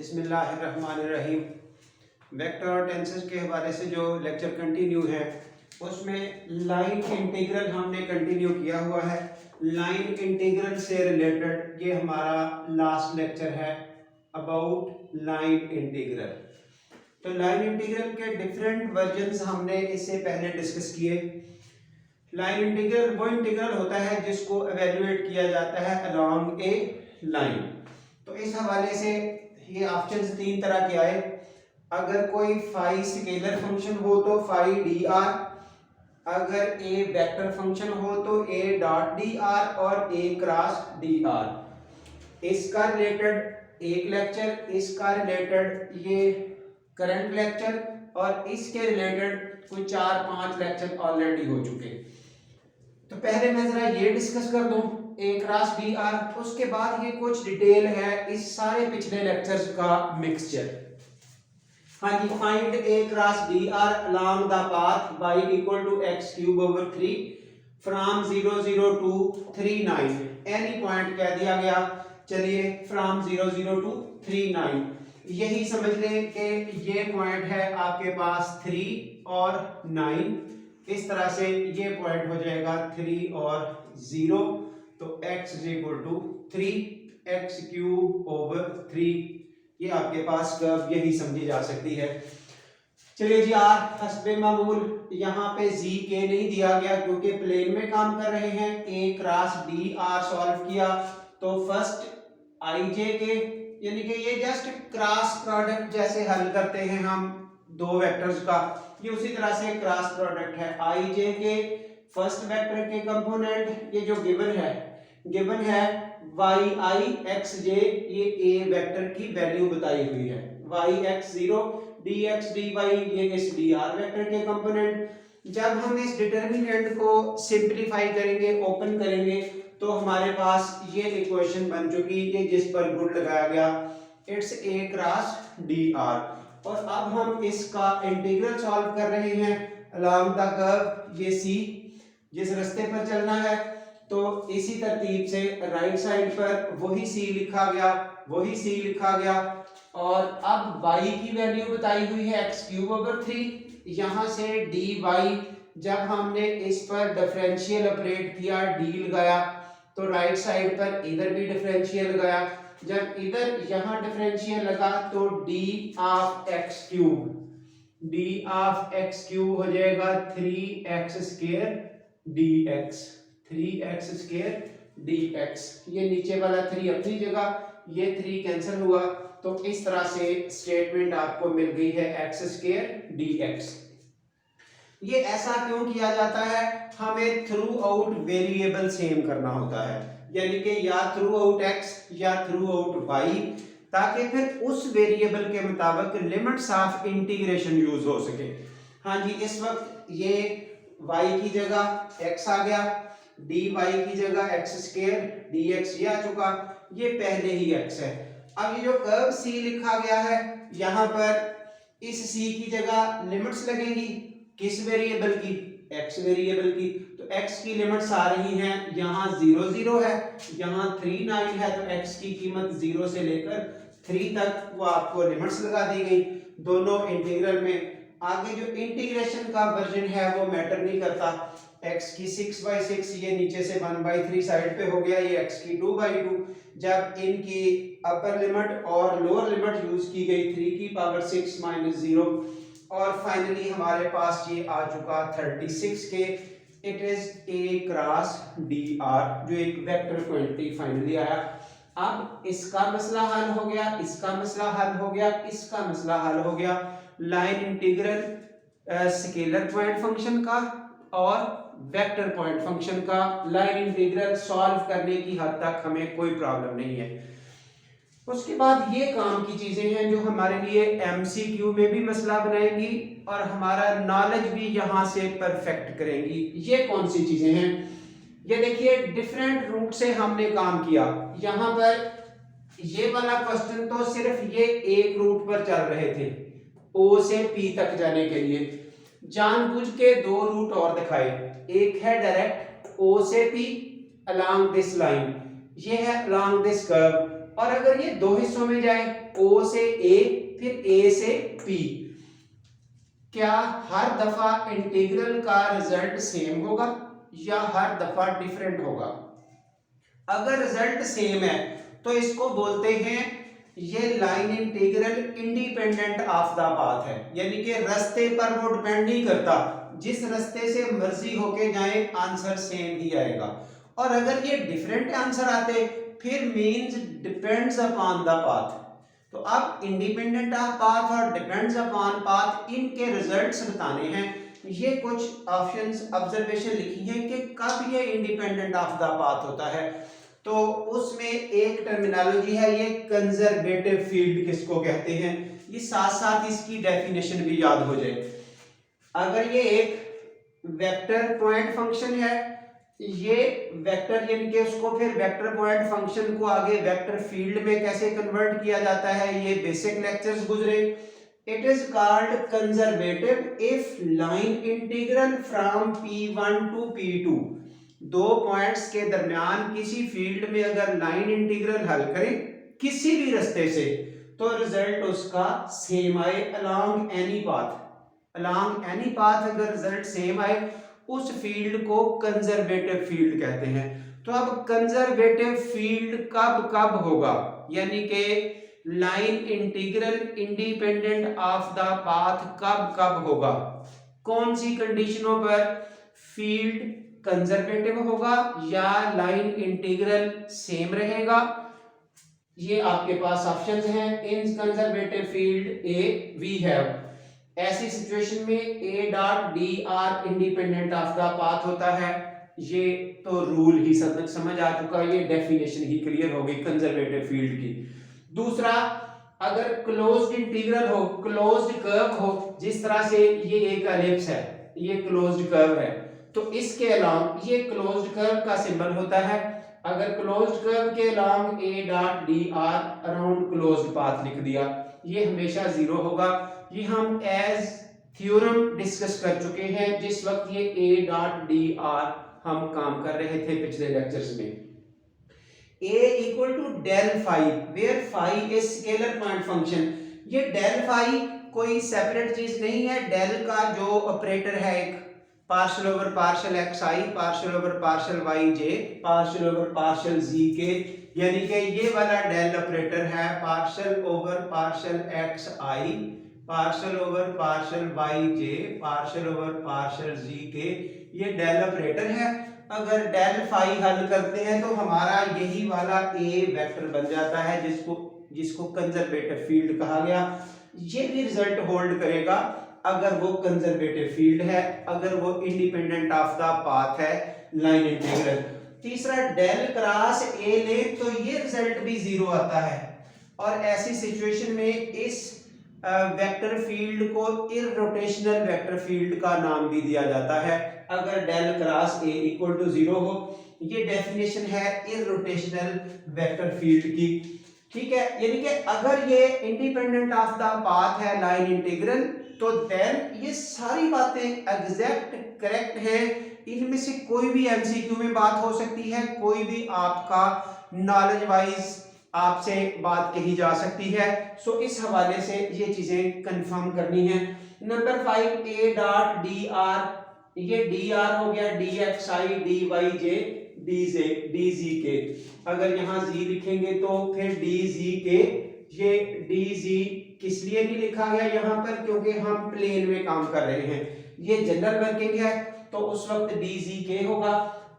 बिस्मिल्लाहिर्रहमानिर्रहीम। वेक्टर और टेंसेस के हवाले से जो लेक्चर कंटिन्यू है उसमें लाइन इंटीग्रल हमने कंटिन्यू किया हुआ है। लाइन इंटीग्रल से रिलेटेड ये हमारा लास्ट लेक्चर है अबाउट लाइन इंटीग्रल। तो लाइन इंटीग्रल के डिफरेंट वर्जन्स हमने इससे पहले डिस्कस किए। लाइन इंटीग्रल वो इंटीग्रल होता है जिसको एवेल्युएट किया जाता है अलोंग ए लाइन। तो इस हवाले से ये ऑप्शंस तीन तरह के आए। अगर कोई फाई स्केलर फंक्शन हो तो फाई डी आर, अगर ए वेक्टर फंक्शन हो तो ए डॉट डी आर और ए क्रॉस डी आर। इसका रिलेटेड एक लेक्चर, इसका रिलेटेड ये करंट लेक्चर और इसके रिलेटेड कोई 4-5 लेक्चर ऑलरेडी हो चुके। तो पहले मैं जरा ये डिस्कस कर दूं ए क्रॉस डी आर, उसके बाद ये कुछ डिटेल है इस सारे पिछले लेक्चर्स का मिक्सचर। हाँ जी, find A cross D R along the path y equal to x cube over 3 from 0 0 to 3 9। Any point कह दिया गया। चलिए फ्रॉम 0 0 टू 3 9 यही समझ लें कि ये पॉइंट है आपके पास 3 और 9। इस तरह से ये पॉइंट हो जाएगा 3 और 0। तो x is equal to 3x cube over 3। ये आपके पास कर्व यही समझी जा सकती है। चलिए जी, आर हस्बे मामूल यहाँ पे जी के नहीं दिया गया क्योंकि प्लेन में काम कर रहे हैं। ए क्रॉस डी आर सॉल्व किया तो फर्स्ट आई जे के, यानी कि ये जस्ट क्रॉस प्रोडक्ट जैसे हल करते हैं हम दो वेक्टर्स का, ये उसी तरह से क्रॉस प्रोडक्ट है। आई जे के फर्स्ट वेक्टर के कंपोनेंट ये जो गिवन है वाई आई एक्स जे, ये ए वेक्टर की वैल्यू बताई हुई है। Y X 0 D X D Y ये इस डी आर वेक्टर के कंपोनेंट। जब हम इस डिटर्मिनेंट को सिंप्लीफाई करेंगे, ओपन करेंगे, तो हमारे पास ये इक्वेशन बन चुकी है जिस पर गुड लगाया गया। It's a cross D are. और अब हम इसका इंटीग्रल सॉल्व कर रहे हैं अलोंग द कर्व ये सी, जिस रास्ते पर चलना है। तो इसी तरतीब से राइट साइड पर वही सी लिखा गया और अब y की वैल्यू बताई हुई है x क्यूब ओवर 3। यहां से dy जब हमने इस पर डिफरेंशियल ऑपरेट किया, d लगाया, तो राइट साइड पर इधर भी डिफरेंशियल लगाया। जब इधर यहां डिफरेंशियल लगा तो d ऑफ x क्यूब हो जाएगा 3x square dx। 3x square dx। ये नीचे वाला 3 अपनी जगह, ये 3 कैंसिल हुआ, तो इस तरह से स्टेटमेंट आपको मिल गई है x स्क्वायर dx। ये ऐसा क्यों किया जाता है? हमें थ्रू आउट वेरिएबल सेम करना होता है, यानी कि या थ्रू आउट x या थ्रू आउट y, ताकि फिर उस वेरिएबल के मुताबिक लिमिट्स ऑफ इंटीग्रेशन यूज हो सके। हाँ जी, इस वक्त ये y की जगह x आ गया, dy की जगह x स्क्वायर dx ये आ चुका, ये पहले ही x है। अब ये जो कर्व c लिखा गया है, यहाँ पर इस c की जगह लिमिट्स लगेंगी किस वेरिएबल की? x वेरिएबल की। तो x की लिमिट्स आ रही हैं, यहाँ 0 0 है, यहाँ 3 9 है, तो x की कीमत 0 से लेकर 3 तक वो आपको लिमिट्स लगा दी गई दोनों इंटीग्रल में। आगे जो इंटीग्रेशन का वर्जन है वो मैटर नहीं करता। x की 6/6 ये नीचे से 1/3 साइड पे हो गया, ये x की 2/2। जब इनकी अपर लिमिट और लोअर लिमिट यूज की गई 3 की पावर 6 - 0, और फाइनली हमारे पास ये आ चुका 36 के। It is a cross D are, जो एक वेक्टर क्वांटिटी फाइनली आया। अब इसका मसला हल हो गया, इसका मसला हल हो गया, इसका मसला हल हो गया। Line integral scalar point function का और वेक्टर पॉइंट फंक्शन का लाइन इंटीग्रल सॉल्व करने की हद तक हमें कोई प्रॉब्लम नहीं है। उसके बाद ये काम की चीजें हैं जो हमारे लिए एमसीक्यू में भी मसला बनाएंगी और हमारा नॉलेज भी यहां से परफेक्ट करेंगी। ये कौन सी चीजें हैं? ये देखिए, डिफरेंट रूट से हमने काम किया। यहां पर ये वाला क्वेश्चन तो सिर्फ ये एक रूट पर चल रहे थे, O से P तक जाने के लिए। जानबूझ के दो रूट और दिखाए। एक है डायरेक्ट O से P अलोंग दिस लाइन, ये है along this curve। और अगर ये दो हिस्सों में जाए, O से A फिर A से P, क्या हर दफा इंटीग्रल का रिजल्ट सेम होगा या हर दफा डिफरेंट होगा? अगर रिजल्ट सेम है तो इसको बोलते हैं ये line integral independent of the path है, यानी कि रास्ते पर वो डिपेंड नहीं करता, जिस रास्ते से मर्जी होके जाए आंसर सेम ही आएगा। और अगर ये डिफरेंट आंसर आते फिर means depends upon the path. तो अब इंडिपेंडेंट ऑफ पाथ और डिपेंड्स अपॉन पाथ, इनके रिजल्ट्स बताने हैं। ये कुछ ऑप्शंस ऑब्जर्वेशन लिखी है कि कब ये इंडिपेंडेंट ऑफ द पाथ होता है। तो उसमें एक टर्मिनोलॉजी है, ये कंजर्वेटिव फील्ड किसको कहते हैं, ये साथ साथ इसकी डेफिनेशन भी याद हो जाए। अगर ये एक वेक्टर पॉइंट फंक्शन है, ये वेक्टर यानी कि उसको फिर वेक्टर पॉइंट फंक्शन को आगे वेक्टर फील्ड में कैसे कन्वर्ट किया जाता है, ये बेसिक लेक्चर्स गुजरे। It is called conservative if line integral from P1 to P2, दो पॉइंट्स के दरमियान किसी फील्ड में अगर लाइन इंटीग्रल हल करें किसी भी रास्ते से तो रिजल्ट उसका सेम आए along any path. Along any path अगर रिजल्ट सेम आए उस फील्ड को कंजर्वेटिव फील्ड कहते हैं। तो अब कंजर्वेटिव फील्ड कब कब होगा, यानी कि line integral independent of the path कब कब होगा, कौन सी कंडीशनों पर फील्ड कंजर्वेटिव होगा या लाइन इंटीग्रल सेम रहेगा। ये आपके पास ऑप्शंस हैं। In conservative field A we have, ऐसी सिचुएशन में A dot D R independent of the path होता है। ये तो रूल ही समझ आ चुका, ये डेफिनेशन ही क्लियर हो गई कंजर्वेटिव फील्ड की। दूसरा, अगर क्लोज्ड इंटीग्रल हो, क्लोज्ड कर्व हो, जिस तरह से ये एक एलिप्स है, ये क्लोज्ड कर्व है, तो इसके अलोंग ये क्लोज्ड कर्व का सिंबल होता है। अगर क्लोज्ड कर्व के along A dot D are around closed path लिख दिया, ये हमेशा जीरो होगा। ये हम एज थ्योरम डिस्कस कर चुके हैं जिस वक्त ये ए डॉट डी आर हम काम कर रहे थे पिछले लेक्चर्स में। A equal to del phi, where phi is scalar point function. ये डेल फाई कोई सेपरेट चीज नहीं है, डेल का जो ऑपरेटर है एक partial over partial X I, partial over partial Y J, partial over partial Z K, यानी कि ये वाला डेल ऑपरेटर है partial over partial X I, partial over partial Y J, partial over partial Z K, ये del operator है। अगर del phi हल करते हैं तो हमारा यही वाला ए वेक्टर बन जाता है जिसको कंजर्वेटिव फील्ड कहा गया। ये भी रिजल्ट होल्ड करेगा अगर वो कंजर्वेटिव फील्ड है, अगर वो इंडिपेंडेंट ऑफ द पाथ है लाइन इंटीग्रल। तीसरा, डेल क्रॉस ए ले तो ये रिजल्ट भी जीरो आता है, और ऐसी सिचुएशन में इस वेक्टर फील्ड को इररोटेशनल वेक्टर फील्ड का नाम भी दिया जाता है अगर del cross A equal to zero हो। ये डेफिनेशन है इररोटेशनल वेक्टर फील्ड की, ठीक है। यानी कि अगर ये इंडिपेंडेंट ऑफ द पाथ है लाइन इंटीग्रल तो देन ये सारी बातें एग्जैक्ट करेक्ट हैं। इनमें से कोई भी एमसीक्यू में बात हो सकती है, कोई भी आपका नॉलेज वाइज आपसे बात कही जा सकती है। सो इस हवाले से ये चीजें कंफर्म करनी है। Number 5, A dot D R, ये डी आर हो गया D X I D Y J D J D Z K. अगर यहाँ जी लिखेंगे तो फिर डी जी के, ये डी जी किस लिए नहीं लिखा गया यहाँ पर, क्योंकि हम प्लेन में काम कर रहे हैं। ये जनरल वर्किंग है तो उस वक्त डी जी के होगा।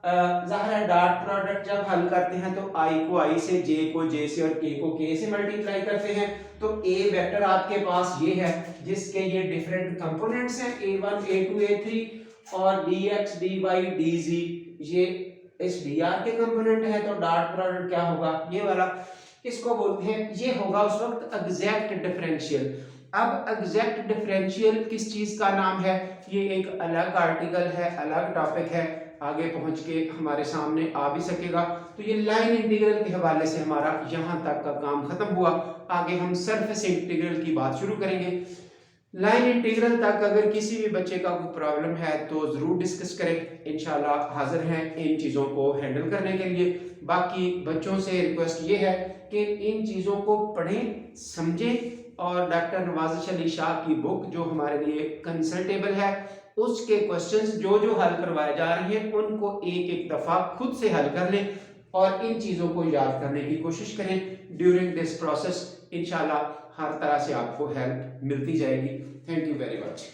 जाहिर है डॉट प्रोडक्ट जब हल करते हैं तो आई को आई से, जे को जे से और के को के से मल्टीप्लाई करते हैं। तो ए वेक्टर आपके पास ये है जिसके ये डिफरेंट कंपोनेंट्स हैं a1 a2 a3, और dx dy dz ये इस dr के कंपोनेंट है। तो डॉट प्रोडक्ट क्या होगा, ये वाला, इसको बोलते हैं, ये होगा उस वक्त एग्जैक्ट डिफरेंशियल। अब एग्जैक्ट डिफरेंशियल किस चीज का नाम है, ये एक अलग आर्टिकल है, अलग टॉपिक है, आगे पहुंच के हमारे सामने आ भी सकेगा। तो ये लाइन इंटीग्रल के हवाले से हमारा यहाँ तक का काम खत्म हुआ। आगे हम सरफेस इंटीग्रल की बात शुरू करेंगे। लाइन इंटीग्रल तक अगर किसी भी बच्चे का कोई प्रॉब्लम है तो जरूर डिस्कस करें, इंशाल्लाह हाजिर हैं इन चीज़ों को हैंडल करने के लिए। बाकी बच्चों से रिक्वेस्ट ये है कि इन चीज़ों को पढ़ें, समझें और डॉक्टर नवाज़िश अली शाह की बुक जो हमारे लिए कंसल्टेबल है उसके क्वेश्चंस जो जो हल करवाए जा रहे हैं उनको एक एक दफ़ा खुद से हल कर लें और इन चीज़ों को याद करने की कोशिश करें ड्यूरिंग दिस प्रोसेस। इंशाल्लाह हर तरह से आपको हेल्प मिलती जाएगी। Thank you very much.